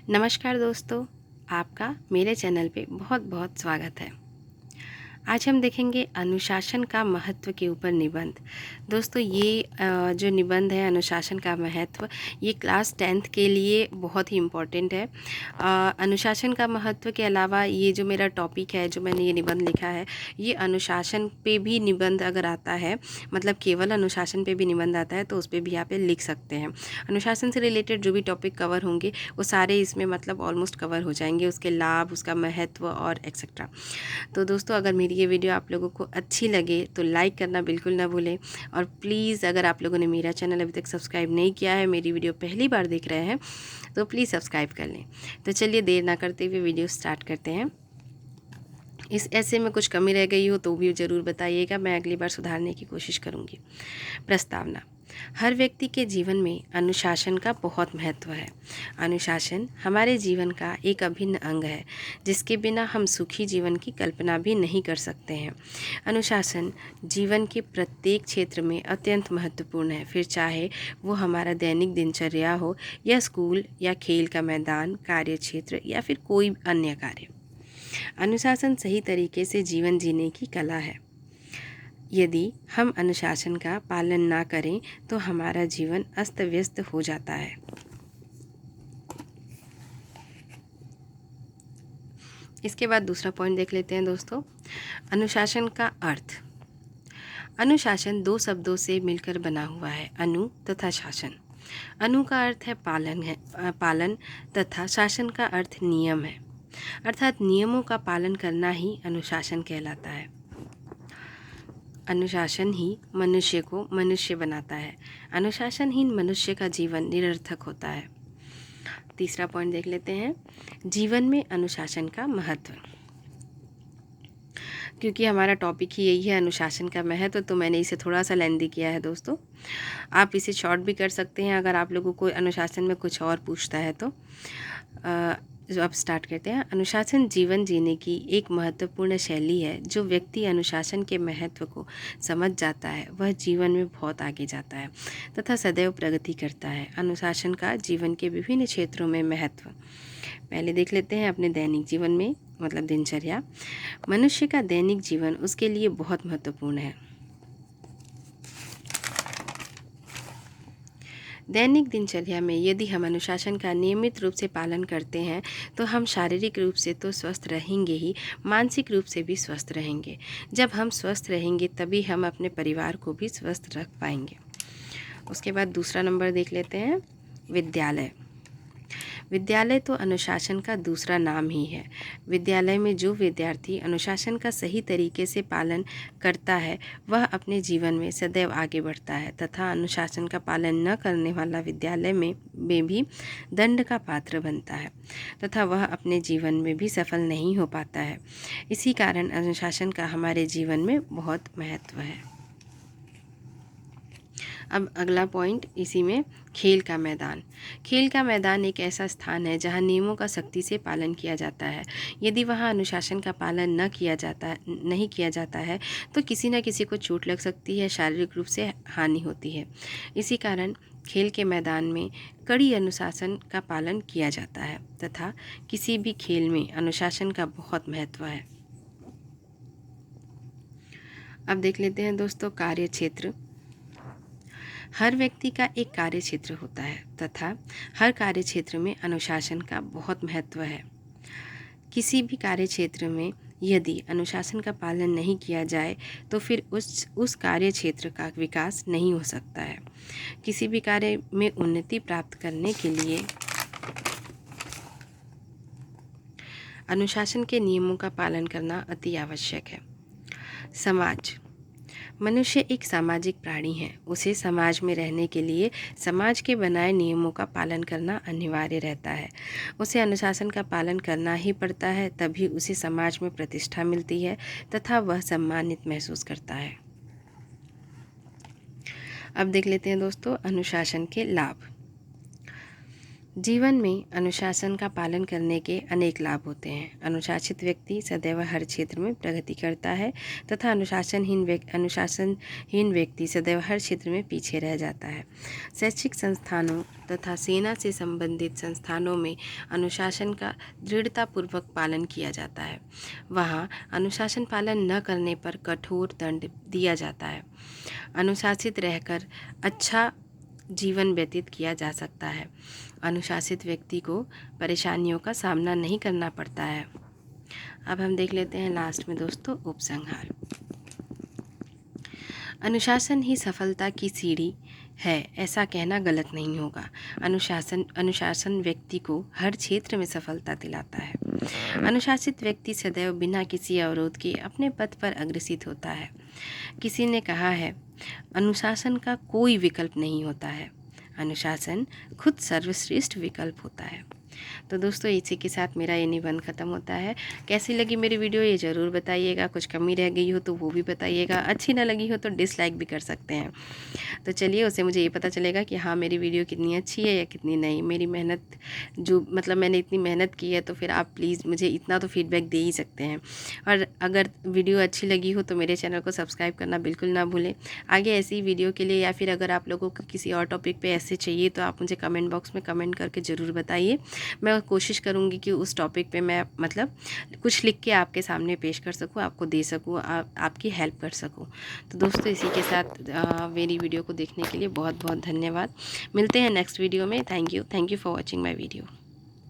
नमस्कार दोस्तों, आपका मेरे चैनल पे बहुत बहुत स्वागत है। आज हम देखेंगे अनुशासन का महत्व के ऊपर निबंध। दोस्तों ये जो निबंध है अनुशासन का महत्व, ये क्लास 10th के लिए बहुत ही इम्पोर्टेंट है। अनुशासन का महत्व के अलावा ये जो मेरा टॉपिक है, जो मैंने ये निबंध लिखा है, ये अनुशासन पे भी निबंध अगर आता है, मतलब केवल अनुशासन पे भी निबंध आता है तो उस पर भी आप लिख सकते हैं। अनुशासन से रिलेटेड जो भी टॉपिक कवर होंगे वो सारे इसमें मतलब ऑलमोस्ट कवर हो जाएंगे, उसके लाभ, उसका महत्व और एक्सेट्रा। तो दोस्तों अगर मेरी ये वीडियो आप लोगों को अच्छी लगे तो लाइक करना बिल्कुल ना भूलें, और प्लीज़ अगर आप लोगों ने मेरा चैनल अभी तक सब्सक्राइब नहीं किया है, मेरी वीडियो पहली बार देख रहे हैं, तो प्लीज़ सब्सक्राइब कर लें। तो चलिए देर ना करते हुए वीडियो स्टार्ट करते हैं। इस ऐसे में कुछ कमी रह गई हो तो भी ज़रूर बताइएगा, मैं अगली बार सुधारने की कोशिश करूँगी। प्रस्तावना। हर व्यक्ति के जीवन में अनुशासन का बहुत महत्व है। अनुशासन हमारे जीवन का एक अभिन्न अंग है, जिसके बिना हम सुखी जीवन की कल्पना भी नहीं कर सकते हैं। अनुशासन जीवन के प्रत्येक क्षेत्र में अत्यंत महत्वपूर्ण है, फिर चाहे वो हमारा दैनिक दिनचर्या हो, या स्कूल या खेल का मैदान, कार्यक्षेत्र या फिर कोई अन्य कार्य। अनुशासन सही तरीके से जीवन जीने की कला है। यदि हम अनुशासन का पालन ना करें तो हमारा जीवन अस्त व्यस्त हो जाता है। इसके बाद दूसरा पॉइंट देख लेते हैं दोस्तों, अनुशासन का अर्थ। अनुशासन दो शब्दों से मिलकर बना हुआ है, अनु तथा शासन। अनु का अर्थ है पालन तथा शासन का अर्थ नियम है, अर्थात नियमों का पालन करना ही अनुशासन कहलाता है। अनुशासन ही मनुष्य को मनुष्य बनाता है। अनुशासनहीन मनुष्य का जीवन निरर्थक होता है। तीसरा पॉइंट देख लेते हैं, जीवन में अनुशासन का महत्व। क्योंकि हमारा टॉपिक ही यही है अनुशासन का महत्व, तो मैंने इसे थोड़ा सा लेंदी किया है दोस्तों। आप इसे शॉर्ट भी कर सकते हैं अगर आप लोगों को अनुशासन में कुछ और पूछता है तो। अब स्टार्ट करते हैं। अनुशासन जीवन जीने की एक महत्वपूर्ण शैली है। जो व्यक्ति अनुशासन के महत्व को समझ जाता है वह जीवन में बहुत आगे जाता है तथा सदैव प्रगति करता है। अनुशासन का जीवन के विभिन्न क्षेत्रों में महत्व पहले देख लेते हैं। अपने दैनिक जीवन में मतलब दिनचर्या। मनुष्य का दैनिक जीवन उसके लिए बहुत महत्वपूर्ण है। दैनिक दिनचर्या में यदि हम अनुशासन का नियमित रूप से पालन करते हैं तो हम शारीरिक रूप से तो स्वस्थ रहेंगे ही, मानसिक रूप से भी स्वस्थ रहेंगे। जब हम स्वस्थ रहेंगे तभी हम अपने परिवार को भी स्वस्थ रख पाएंगे। उसके बाद दूसरा नंबर देख लेते हैं, विद्यालय। विद्यालय तो अनुशासन का दूसरा नाम ही है। विद्यालय में जो विद्यार्थी अनुशासन का सही तरीके से पालन करता है वह अपने जीवन में सदैव आगे बढ़ता है, तथा अनुशासन का पालन न करने वाला विद्यालय में भी दंड का पात्र बनता है तथा वह अपने जीवन में भी सफल नहीं हो पाता है। इसी कारण अनुशासन का हमारे जीवन में बहुत महत्व है। अब अगला पॉइंट इसी में, खेल का मैदान। खेल का मैदान एक ऐसा स्थान है जहां नियमों का सख्ती से पालन किया जाता है। यदि वहां अनुशासन का पालन नहीं किया जाता है तो किसी न किसी को चोट लग सकती है, शारीरिक रूप से हानि होती है। इसी कारण खेल के मैदान में कड़ी अनुशासन का पालन किया जाता है तथा किसी भी खेल में अनुशासन का बहुत महत्व है। अब देख लेते हैं दोस्तों, कार्य क्षेत्र। हर व्यक्ति का एक कार्य क्षेत्र होता है तथा हर कार्य क्षेत्र में अनुशासन का बहुत महत्व है। किसी भी कार्य क्षेत्र में यदि अनुशासन का पालन नहीं किया जाए तो फिर उस कार्य क्षेत्र का विकास नहीं हो सकता है। किसी भी कार्य में उन्नति प्राप्त करने के लिए अनुशासन के नियमों का पालन करना अति आवश्यक है। समाज। मनुष्य एक सामाजिक प्राणी है। उसे समाज में रहने के लिए समाज के बनाए नियमों का पालन करना अनिवार्य रहता है। उसे अनुशासन का पालन करना ही पड़ता है, तभी उसे समाज में प्रतिष्ठा मिलती है तथा वह सम्मानित महसूस करता है। अब देख लेते हैं दोस्तों, अनुशासन के लाभ। जीवन में अनुशासन का पालन करने के अनेक लाभ होते हैं। अनुशासित व्यक्ति सदैव हर क्षेत्र में प्रगति करता है तथा अनुशासनहीन व्यक्ति सदैव हर क्षेत्र में पीछे रह जाता है। शैक्षिक संस्थानों तथा सेना से संबंधित संस्थानों में अनुशासन का दृढ़तापूर्वक पालन किया जाता है। वहाँ अनुशासन पालन न करने पर कठोर दंड दिया जाता है। अनुशासित रहकर अच्छा जीवन व्यतीत किया जा सकता है। अनुशासित व्यक्ति को परेशानियों का सामना नहीं करना पड़ता है। अब हम देख लेते हैं लास्ट में दोस्तों उपसंहार। अनुशासन ही सफलता की सीढ़ी है, ऐसा कहना गलत नहीं होगा। अनुशासन व्यक्ति को हर क्षेत्र में सफलता दिलाता है। अनुशासित व्यक्ति सदैव बिना किसी अवरोध के अपने पथ पर अग्रसित होता है। किसी ने कहा है, अनुशासन का कोई विकल्प नहीं होता है, अनुशासन खुद सर्वश्रेष्ठ विकल्प होता है। तो दोस्तों इसी के साथ मेरा ये निबंध ख़त्म होता है। कैसी लगी मेरी वीडियो ये ज़रूर बताइएगा। कुछ कमी रह गई हो तो वो भी बताइएगा। अच्छी ना लगी हो तो डिसलाइक भी कर सकते हैं। तो चलिए उससे मुझे ये पता चलेगा कि हाँ मेरी वीडियो कितनी अच्छी है या कितनी नहीं। मेरी मेहनत जो मतलब मैंने इतनी मेहनत की है तो फिर आप प्लीज़ मुझे इतना तो फीडबैक दे ही सकते हैं। और अगर वीडियो अच्छी लगी हो तो मेरे चैनल को सब्सक्राइब करना बिल्कुल ना भूलें। आगे ऐसी वीडियो के लिए या फिर अगर आप लोगों को किसी और टॉपिक पर ऐसे चाहिए तो आप मुझे कमेंट बॉक्स में कमेंट करके ज़रूर बताइए। मैं कोशिश करूँगी कि उस टॉपिक पे मैं मतलब कुछ लिख के आपके सामने पेश कर सकूँ, आपको दे सकूँ, आपकी हेल्प कर सकूँ। तो दोस्तों इसी के साथ मेरी वीडियो को देखने के लिए बहुत बहुत धन्यवाद। मिलते हैं नेक्स्ट वीडियो में। Thank you for watching my video.